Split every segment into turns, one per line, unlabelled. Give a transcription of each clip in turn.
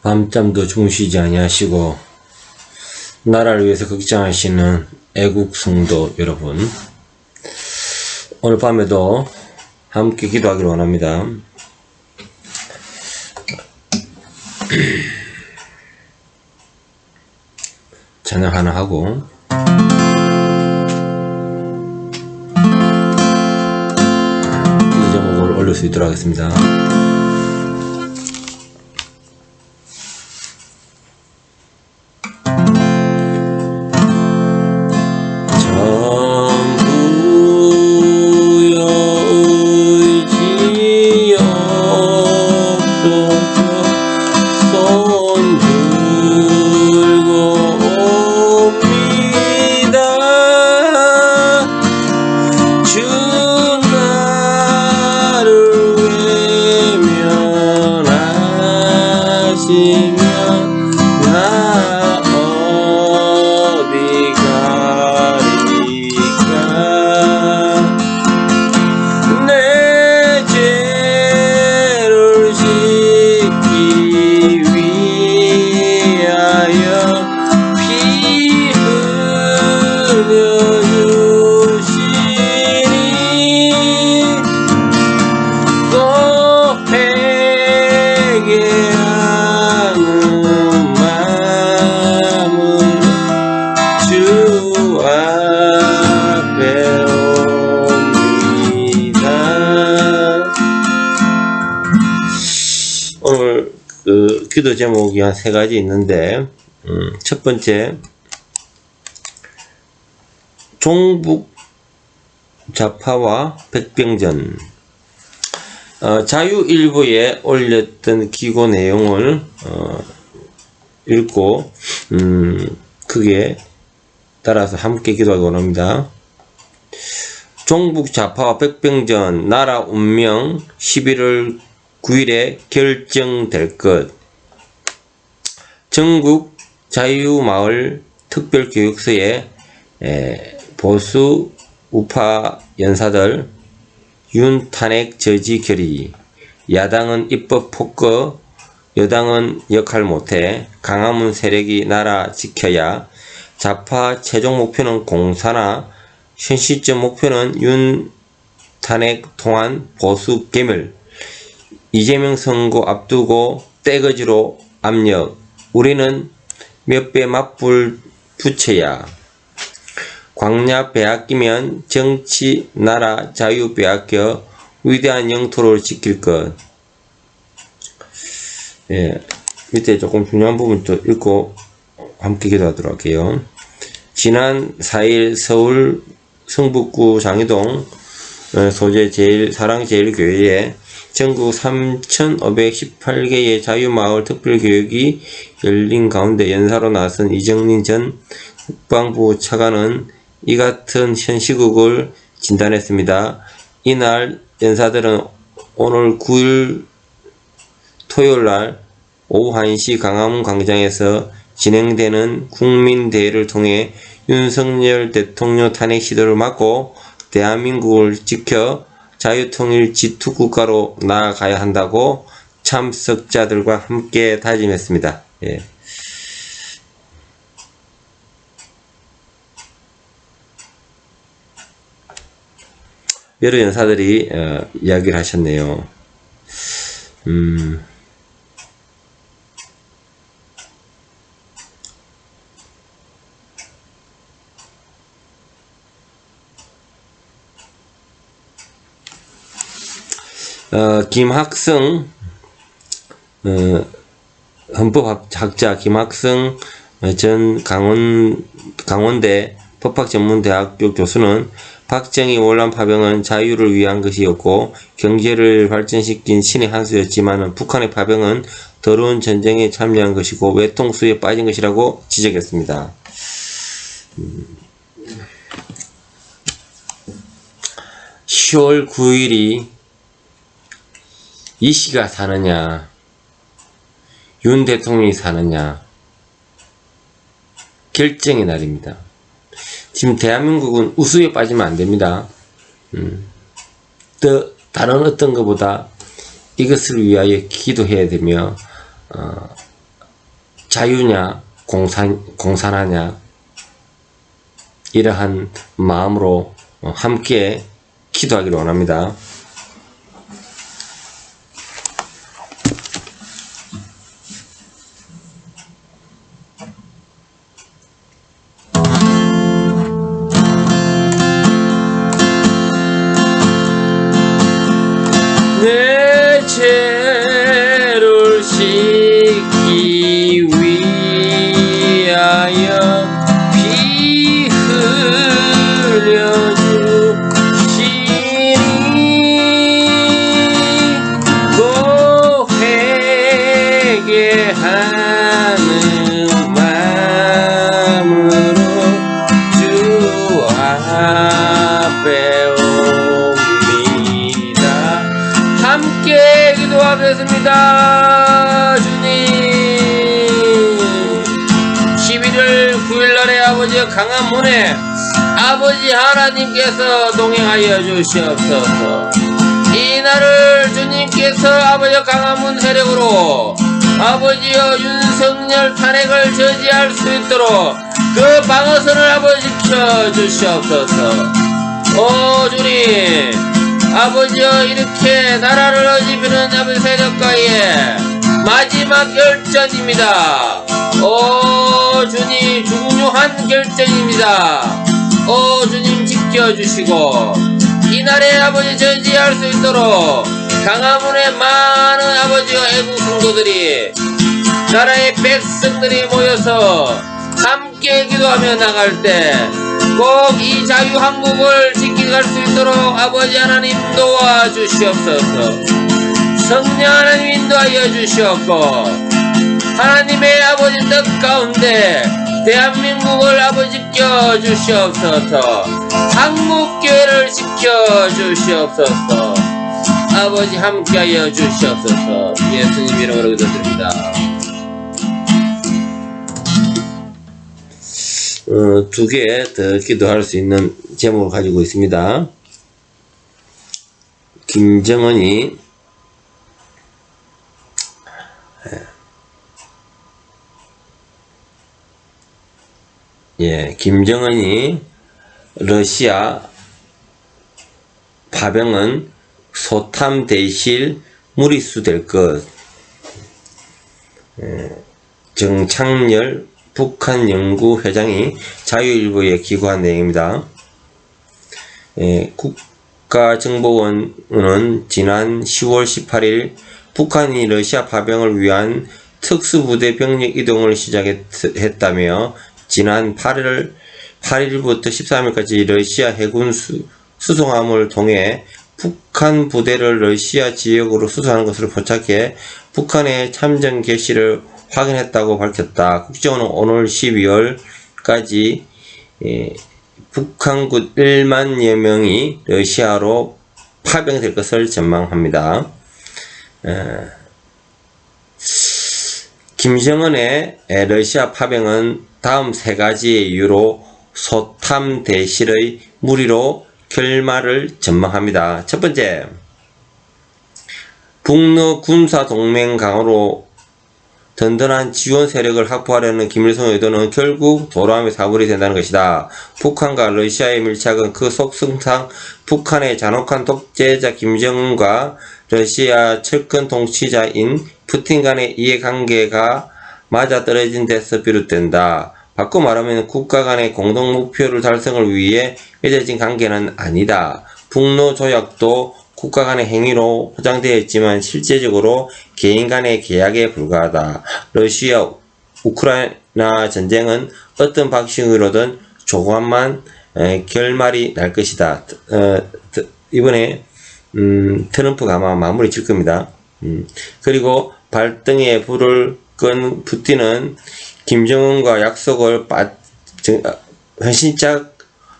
밤잠도 주무시지 아니하시고 나라를 위해서 걱정하시는 애국 성도 여러분, 오늘 밤에도 함께 기도하기를 원합니다. 찬양 하나 하고 기도 제목을 올릴 수 있도록 하겠습니다. 오늘 기도 제목이 한 3가지 있는데, 첫 번째, 종북 좌파와 백병전. 자유일보에 올렸던 기고 내용을 읽고 크게 따라서 함께 기도하기 원합니다. 종북 좌파와 백병전, 나라 운명 11월 9일에 결정될 것. 전국 자유마을 특별교육소에 보수 우파 연사들 윤 탄핵 저지 결의. 야당은 입법 폭거, 여당은 역할 못해. 강화문 세력이 나라 지켜야. 좌파 최종 목표는 공산화, 현 시점 목표는 윤 탄핵 통한 보수 괴멸. 이재명 선거 앞두고 떼거지로 압력. 우리는 몇 배 맞불 붙여야. 광야 빼앗기면 정치, 나라, 자유 빼앗겨 위대한 영토를 지킬 것. 밑에 조금 중요한 부분 또 읽고 함께 기도하도록 할게요. 지난 4일 서울 성북구 장이동 소재 사랑제일교회에 전국 3,518개의 자유마을 특별교육이 열린 가운데 연사로 나선 이정린 전 국방부 차관은 이 같은 현 시국을 진단했습니다. 이날 연사들은 오늘 9일 토요일날 오후 1시 강화문 광장에서 진행되는 국민대회를 통해 윤석열 대통령 탄핵 시도를 막고 대한민국을 지켜 자유통일 G2국가로 나아가야 한다고 참석자들과 함께 다짐했습니다. 여러 연사들이 이야기를 하셨네요. 김학성 헌법학자 김학성 전 강원대 법학전문대학교 교수는 박정희 월남 파병은 자유를 위한 것이었고 경제를 발전시킨 신의 한 수였지만 북한의 파병은 더러운 전쟁에 참여한 것이고 외통수에 빠진 것이라고 지적했습니다. 10월 9일이 이 씨가 사느냐, 윤 대통령이 사느냐, 결정의 날입니다. 지금 대한민국은 우수에 빠지면 안 됩니다. 다른 어떤 것보다 이것을 위하여 기도해야 되며 자유냐 공산하냐 이러한 마음으로 함께 기도하기를 원합니다.
내 죄를 씻기 위하여 피 흘려 주시니 고 회개하는 마음으로 주 앞에 함께 기도하겠습니다. 주님, 11월 9일날에 아버지의 강한 문에 아버지 하나님께서 동행하여 주시옵소서. 이 날을 주님께서 아버지의 강한 문 세력으로 아버지여 윤석열 탄핵을 저지할 수 있도록 그 방어선을 아버지 지켜 주시옵소서. 오 주님, 아버지여 이렇게 나라를 어지르는 아버지 세력과의 마지막 결전입니다. 오 주님, 중요한 결전입니다. 오 주님, 지켜주시고 이날에 아버지 저지할 수 있도록 강화문에 많은 아버지와 애국 성도들이 나라의 백성들이 모여서 함께 기도하며 나갈 때 꼭 이 자유한국을 지켜갈 수 있도록 아버지 하나님 도와주시옵소서. 성령 하나님 인도하여 주시옵고 하나님의 아버지 뜻 가운데 대한민국을 아버지 지켜주시옵소서. 한국교회를 지켜주시옵소서. 아버지 함께하여 주시옵소서. 예수님 이름으로 기도드립니다.
두 개 더 기도할 수 있는 제목을 가지고 있습니다. 김정은이 러시아 파병은 소탐 대실 무리수 될 것. 정창열 북한 연구 회장이 자유일보에 기고한 내용입니다. 국가정보원은 지난 10월 18일 북한이 러시아 파병을 위한 특수부대 병력 이동을 시작했다며 지난 8일부터 13일까지 러시아 해군 수송함을 통해 북한 부대를 러시아 지역으로 수송하는 것을 포착해 북한의 참전 개시를 확인했다고 밝혔다. 국정원은 오늘 12월까지 북한군 1만여 명이 러시아로 파병될 것을 전망합니다. 김정은의 러시아 파병은 다음 세 가지의 이유로 소탐 대실의 무리로 결말을 전망합니다. 첫 번째, 북러 군사동맹 강화로 든든한 지원 세력을 확보하려는 김일성 의도는 결국 도로함의 사물이 된다는 것이다. 북한과 러시아의 밀착은 그 속성상 북한의 잔혹한 독재자 김정은과 러시아 철권 통치자인 푸틴 간의 이해관계가 맞아떨어진 데서 비롯된다. 바꿔 말하면 국가 간의 공동 목표를 달성을 위해 맺어진 관계는 아니다. 북러 조약도 국가 간의 행위로 포장되어 있지만 실제적으로 개인 간의 계약에 불과하다. 러시아 우크라이나 전쟁은 어떤 방식으로든 조금만 결말이 날 것이다. 이번에 트럼프가 아마 마무리 질 겁니다. 그리고 발등에 불을 끈 푸틴은 김정은과 약속을 헌신짝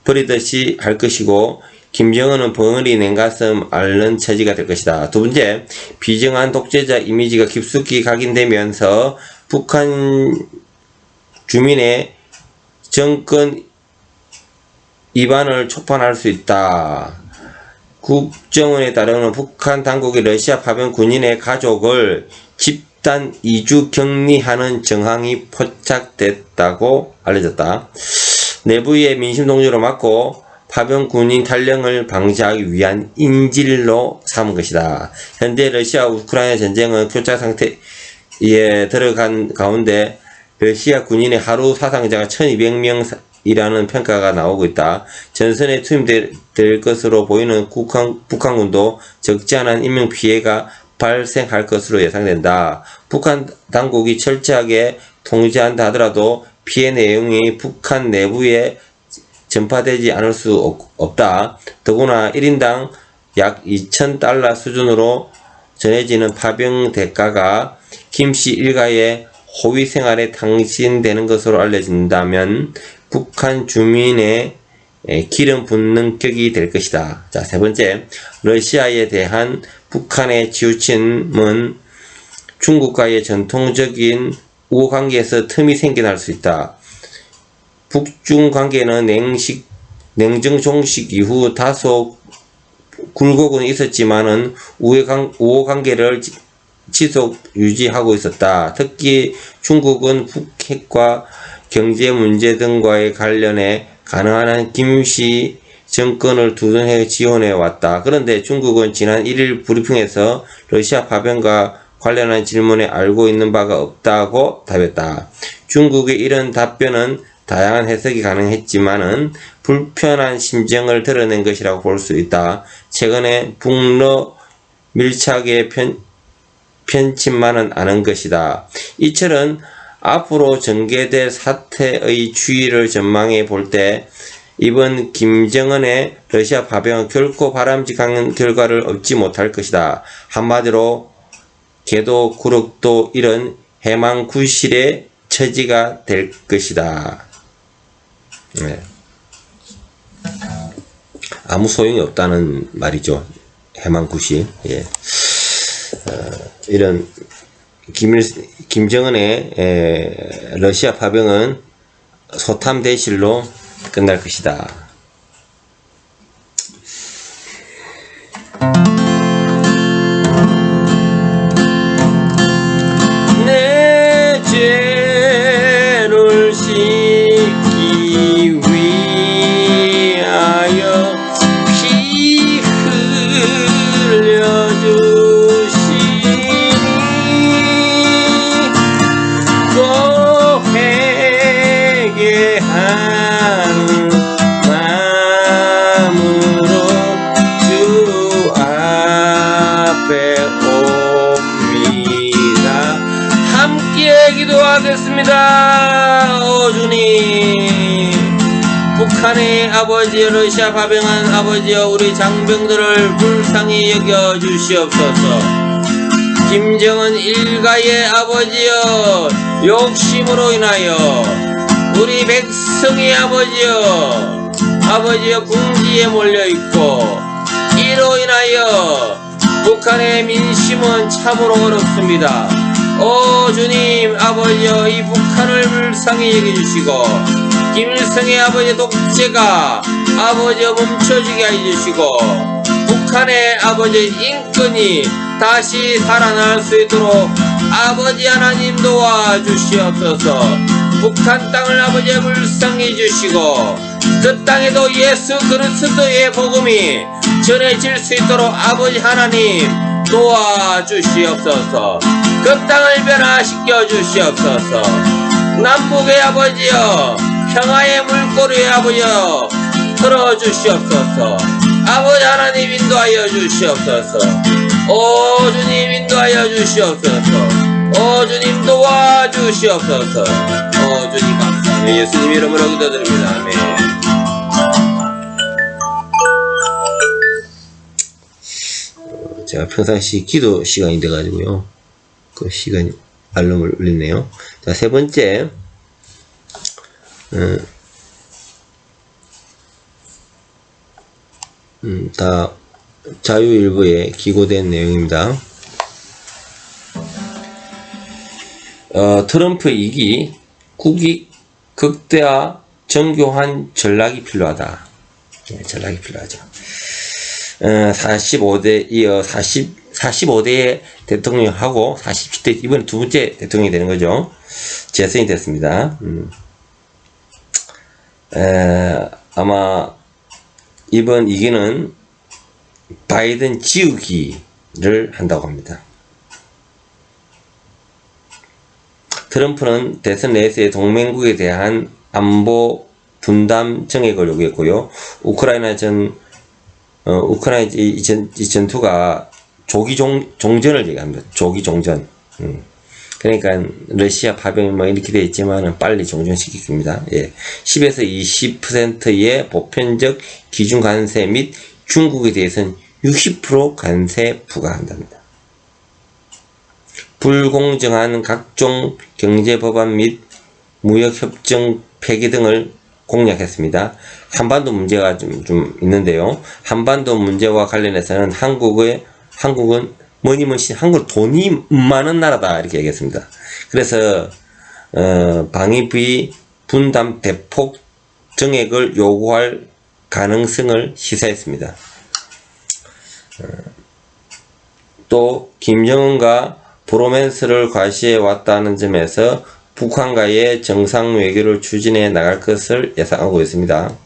버리듯이 할 것이고 김정은은 벙어리 냉가슴 앓는 처지가 될 것이다. 두 번째, 비정한 독재자 이미지가 깊숙이 각인되면서 북한 주민의 정권 이반을 촉발할 수 있다. 국정원에 따르면 북한 당국이 러시아 파병 군인의 가족을 집단 이주 격리하는 정황이 포착됐다고 알려졌다. 내부의 민심 동조를 막고 파병 군인 탈령을 방지하기 위한 인질로 삼은 것이다. 현재 러시아 우크라이나 전쟁은 교착 상태에 들어간 가운데 러시아 군인의 하루 사상자가 1200명이라는 평가가 나오고 있다. 전선에 투입될 것으로 보이는 북한군도 적지 않은 인명피해가 발생할 것으로 예상된다. 북한 당국이 철저하게 통제한다 하더라도 피해 내용이 북한 내부에 전파되지 않을 수 없다. 더구나 1인당 약 2,000달러 수준으로 전해지는 파병 대가가 김씨 일가의 호위 생활에 탕진되는 것으로 알려진다면 북한 주민의 기름 붓는 격이 될 것이다. 자, 세 번째, 러시아에 대한 북한의 치우침은 중국과의 전통적인 우호 관계에서 틈이 생겨날 수 있다. 북중 관계는 냉정 종식 이후 다소 굴곡은 있었지만은 우호 관계를 지속 유지하고 있었다. 특히 중국은 북핵과 경제 문제 등과의 관련해 가능한 한 김씨 정권을 두둔해 지원해 왔다. 그런데 중국은 지난 1일 브리핑에서 러시아 파병과 관련한 질문에 알고 있는 바가 없다고 답했다. 중국의 이런 답변은 다양한 해석이 가능했지만은 불편한 심정을 드러낸 것이라고 볼 수 있다. 최근에 북러 밀착의 편침만은 않은 것이다. 이철은 앞으로 전개될 사태의 추이를 전망해 볼 때 이번 김정은의 러시아 파병은 결코 바람직한 결과를 얻지 못할 것이다. 한마디로 개도 구력도 이런 해망구실의 처지가 될 것이다. 네. 아무 소용이 없다는 말이죠. 해망구실. 예. 이런 김정은의 러시아 파병은 소탐 대실로 끝날 것이다.
내 죄를 씻기 위하여 피 흘려주시니 또 회개하는 마음으로 주 앞에 옵니다. 함께 기도하겠습니다. 오 주님, 북한의 아버지여, 러시아 파병한 아버지여, 우리 장병들을 불쌍히 여겨 주시옵소서. 김정은 일가의 아버지여, 욕심으로 인하여 우리 백성의 아버지여 궁지에 몰려있고 이로 인하여 북한의 민심은 참으로 어렵습니다. 오 주님, 아버지여, 이 북한을 불쌍히 여겨주시고 김일성의 아버지 독재가 아버지여 멈춰지게 해주시고 북한의 아버지 인권이 다시 살아날 수 있도록 아버지 하나님 도와주시옵소서. 북한 땅을 아버지 불쌍히 주시고 그 땅에도 예수 그리스도의 복음이 전해질 수 있도록 아버지 하나님 도와주시옵소서. 그 땅을 변화시켜 주시옵소서. 남북의 아버지여, 평화의 물꼬리의 아버지여 틀어주시옵소서. 아버지 하나님 인도하여 주시옵소서. 오 주님 인도하여 주시옵소서. 오 주님 도와주시옵소서. 오 주님 감사합니다. 예수님 이름으로 기도드립니다. 아멘.
제가 평상시 기도 시간이 돼가지고요. 그 시간이 알람을 울리네요. 자, 세 번째, 다 자유일보에 기고된 내용입니다. 트럼프 2기 국익 극대화 정교한 전략이 필요하다. 네, 전략이 필요하죠. 45대 이어 45대의 대통령하고 47대 이번 두 번째 대통령이 되는 거죠. 재선이 됐습니다. 아마 이번 2기는 바이든 지우기를 한다고 합니다. 트럼프는 대선 내에서의 동맹국에 대한 안보 분담 정액을 요구했고요. 우크라이나 이 전투가 조기 종전을 얘기합니다. 조기 종전. 그러니까 러시아 파병이 뭐 이렇게 되어 있지만 빨리 종전시키겠습니다. 예. 10에서 20%의 보편적 기준 관세 및 중국에 대해서는 60% 관세 부과한답니다. 불공정한 각종 경제 법안 및 무역 협정 폐기 등을 공약했습니다. 한반도 문제가 좀 있는데요. 한반도 문제와 관련해서는 한국은 뭐니뭐니 한국 돈이 많은 나라다 이렇게 얘기했습니다. 그래서 방위비 분담 대폭 정액을 요구할 가능성을 시사했습니다. 또 김정은과 브로맨스를 과시해 왔다는 점에서 북한과의 정상 외교를 추진해 나갈 것을 예상하고 있습니다.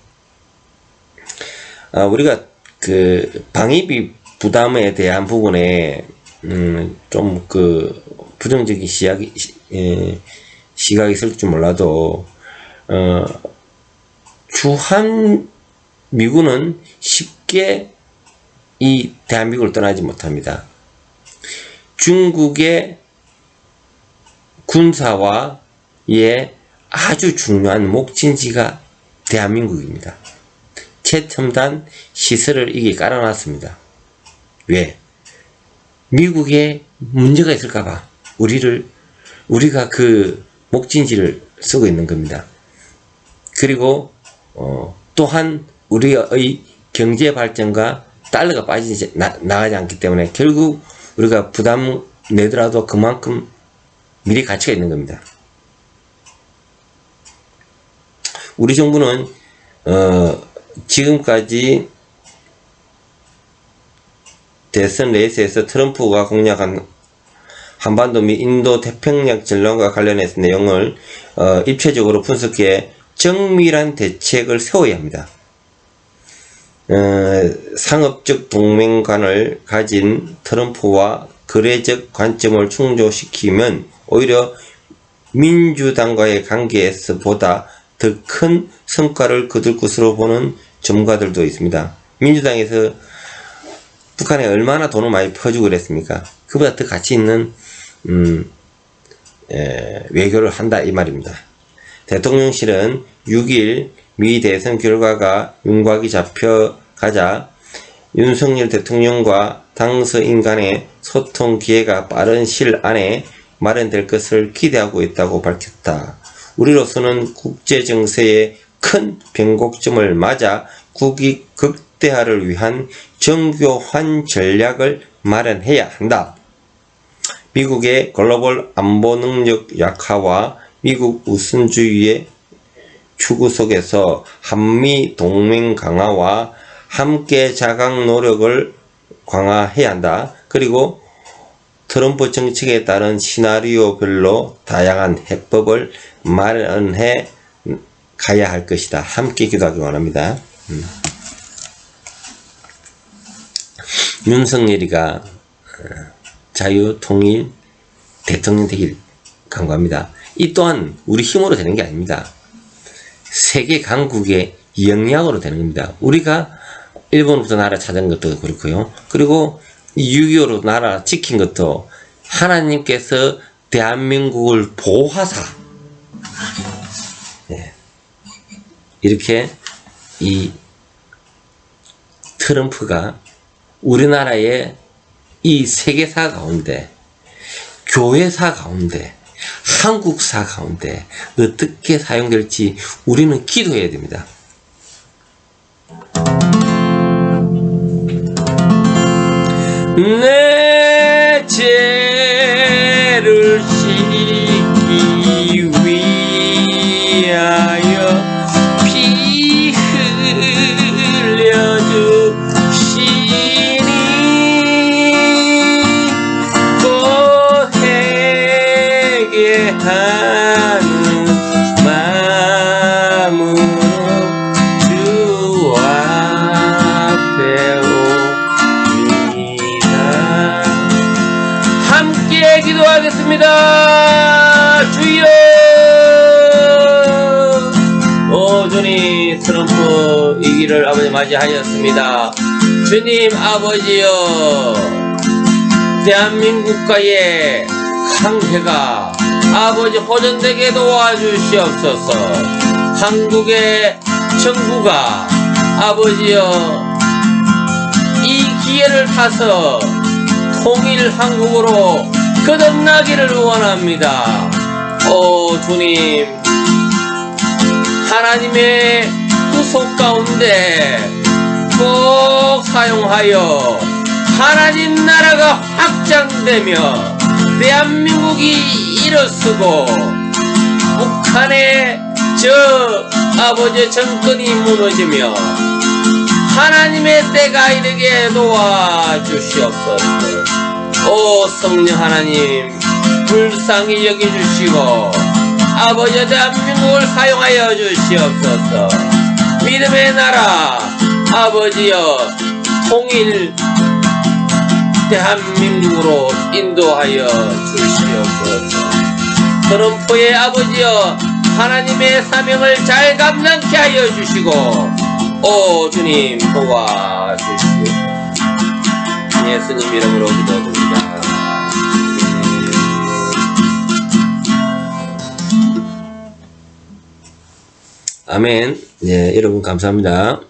우리가 그 방위비 부담에 대한 부분에 좀 그 부정적인 시각이 있을 줄 몰라도 주한 미군은 쉽게 이 대한민국을 떠나지 못합니다. 중국의 군사와의 아주 중요한 목진지가 대한민국입니다. 최첨단 시설을 이게 깔아놨습니다. 왜? 미국에 문제가 있을까봐 우리가 그 목진지를 쓰고 있는 겁니다. 그리고 또한 우리의 경제 발전과 달러가 나가지 않기 때문에 결국 우리가 부담 내더라도 그만큼 미래 가치가 있는 겁니다. 우리 정부는 지금까지 대선 레이스에서 트럼프가 공약한 한반도 및 인도 태평양 전략과 관련해서 내용을 입체적으로 분석해 정밀한 대책을 세워야 합니다. 상업적 동맹관을 가진 트럼프와 거래적 관점을 충족시키면 오히려 민주당과의 관계에서 보다 더 큰 성과를 거둘 것으로 보는 전문가들도 있습니다. 민주당에서 북한에 얼마나 돈을 많이 퍼주고 그랬습니까? 그보다 더 가치 있는 외교를 한다 이 말입니다. 대통령실은 6일 미 대선 결과가 윤곽이 잡혀가자 윤석열 대통령과 당서인 간의 소통 기회가 빠른 시일 안에 마련될 것을 기대하고 있다고 밝혔다. 우리로서는 국제 정세의 큰 변곡점을 맞아 국익 극대화를 위한 정교한 전략을 마련해야 한다. 미국의 글로벌 안보 능력 약화와 미국 우선주의의 추구 속에서 한미 동맹 강화와 함께 자강 노력을 강화해야 한다. 그리고 트럼프 정책에 따른 시나리오별로 다양한 해법을 마련해 가야 할 것이다. 함께 기도하기 원합니다. 윤석열이가 자유통일 대통령 되길 간구합니다. 이 또한 우리 힘으로 되는 게 아닙니다. 세계 강국의 역량으로 되는 겁니다. 우리가 일본부터 나라 찾은 것도 그렇고요. 그리고 6.25로 나라 지킨 것도 하나님께서 대한민국을 보호하사 이렇게 이 트럼프가 우리나라의 이 세계사 가운데 교회사 가운데 한국사 가운데 어떻게 사용될지 우리는 기도해야 됩니다. 내 죄를 씻기 위하여 피 흘려 주신
기도하겠습니다. 주여. 오 주님, 트럼프 위기를 아버지 맞이하였습니다. 주님 아버지여, 대한민국과의 관계가 아버지 호전되게 도와주시옵소서. 한국의 정부가 아버지여 이 기회를 타서 통일 한국으로 거듭나기를 원합니다. 오 주님, 하나님의 구속 가운데 꼭 사용하여 하나님 나라가 확장되며 대한민국이 일어서고 북한의 저 아버지 정권이 무너지며 하나님의 때가 이르게 도와주시옵소서. 오 성령 하나님, 불쌍히 여겨주시고 아버지 대한민국을 사용하여 주시옵소서. 믿음의 나라 아버지여, 통일 대한민국으로 인도하여 주시옵소서. 트럼프의 아버지여, 하나님의 사명을 잘 감당케 하여 주시고 오 주님 도와주시오. 예수님 이름으로 기도드립니다.
아멘. 네, 여러분 감사합니다.